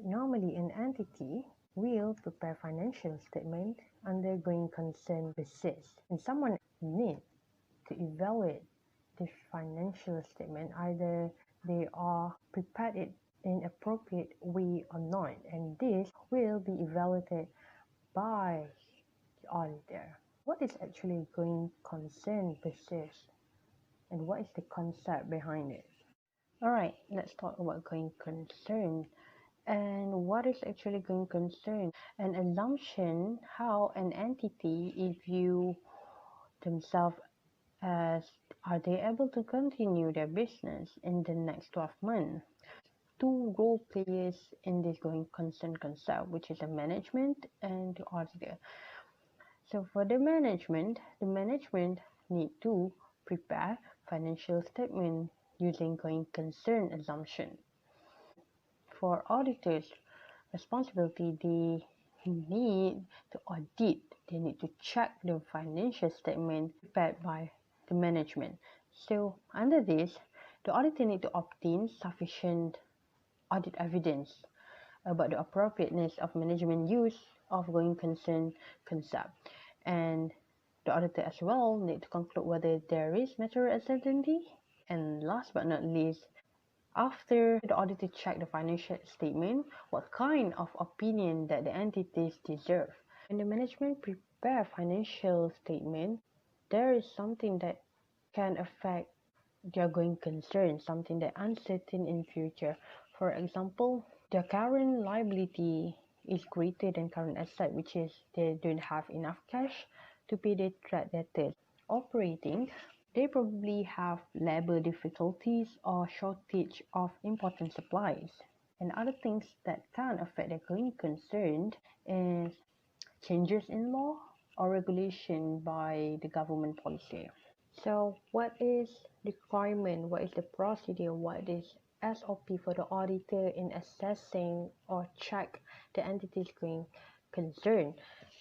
Normally, an entity will prepare financial statement under going concern basis, and someone needs to evaluate the financial statement. Either they are prepared it in appropriate way or not, and this will be evaluated by the auditor. What is actually going concern basis, and what is the concept behind it? Alright, let's talk about going concern. And what is actually going concern? An assumption how an entity view themselves as, are they able to continue their business in the next 12 months? Two role players in this going concern concept, which is the management and the auditor. So for the management need to prepare financial statement using going concern assumption. For auditors, responsibility, they need to audit, they need to check the financial statement prepared by the management. So under this, the auditor need to obtain sufficient audit evidence about the appropriateness of management use of going concern concept, and the auditor as well need to conclude whether there is material uncertainty. And last but not least, after the auditor check the financial statement, what kind of opinion that the entities deserve. When the management prepare financial statement, there is something that can affect their going concern, something that uncertain in future. For example, their current liability is greater than current asset, which is they don't have enough cash to pay their trade debtors. Operating, they probably have labor difficulties or shortage of important supplies. And other things that can affect their going concern is changes in law or regulation by the government policy. So what is the requirement, what is the procedure, what is SOP for the auditor in assessing or check the entity's going concern?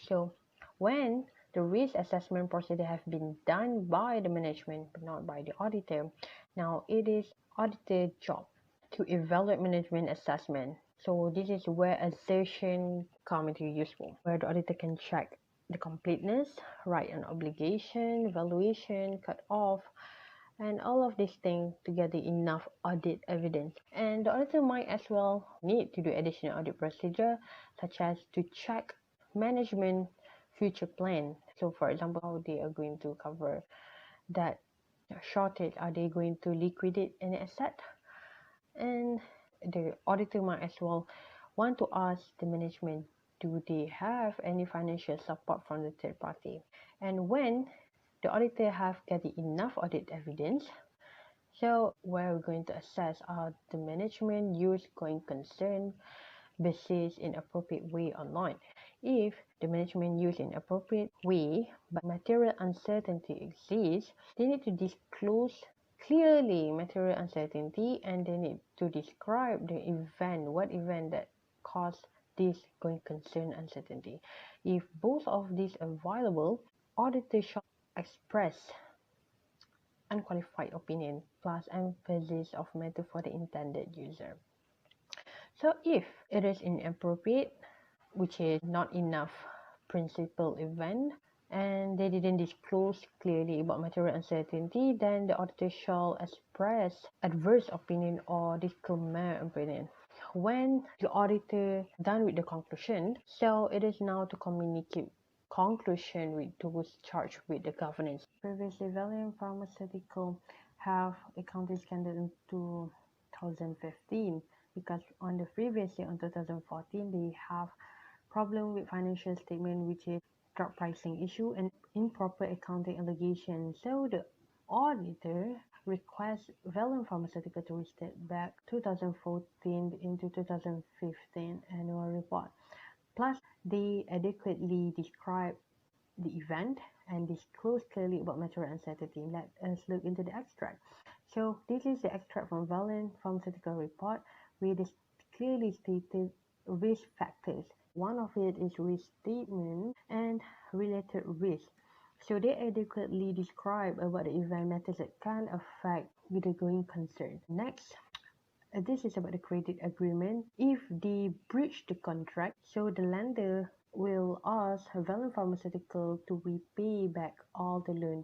So when the risk assessment procedure has been done by the management but not by the auditor, now it is auditor's job to evaluate management assessment. So this is where assertion come into useful, where the auditor can check the completeness, right and obligation, valuation, cut off, and all of these things to gather enough audit evidence. And the auditor might as well need to do additional audit procedure, such as to check management future plan. So for example, how they are going to cover that shortage, are they going to liquidate any asset? And the auditor might as well want to ask the management, do they have any financial support from the third party? And when the auditor have gathered enough audit evidence, so we're going to assess are the management use going concern basis in appropriate way or not. If the management use in appropriate way but material uncertainty exists, they need to disclose clearly material uncertainty, and they need to describe the event, what event that caused this going concern uncertainty. If both of these are available, auditor shall express unqualified opinion plus emphasis of matter for the intended user. So if it is inappropriate, which is not enough principal event, and they didn't disclose clearly about material uncertainty, then the auditor shall express adverse opinion or disclaimer opinion. When the auditor done with the conclusion, so it is now to communicate conclusion with those charged with the governance. Previously, Valiant Pharmaceutical have accounting scandal in 2015, because on the previous year, on 2014, they have problem with financial statement, which is drug pricing issue and improper accounting allegation. So the auditor requests Valiant Pharmaceutical to restate back 2014 into 2015 annual report. Plus, they adequately describe the event and disclose clearly about material uncertainty. Let us look into the extract. So this is the extract from Valiant Pharmaceutical report, where it is clearly stated risk factors. One of it is risk statement and related risk. So they adequately describe about the event matters that can affect with the going concern. Next, This is about the credit agreement. If they breach the contract, so the lender will ask Valiant Pharmaceutical to repay back all the loan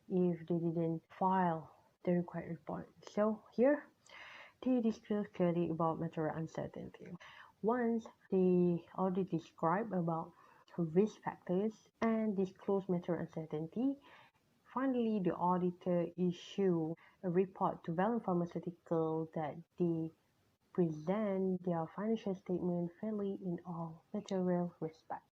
if they didn't file the required report. So here, they discuss clearly about material uncertainty. Once they already describe about risk factors and disclose material uncertainty, finally the auditor issue a report to Valiant Pharmaceutical that they present their financial statement fairly in all material respects.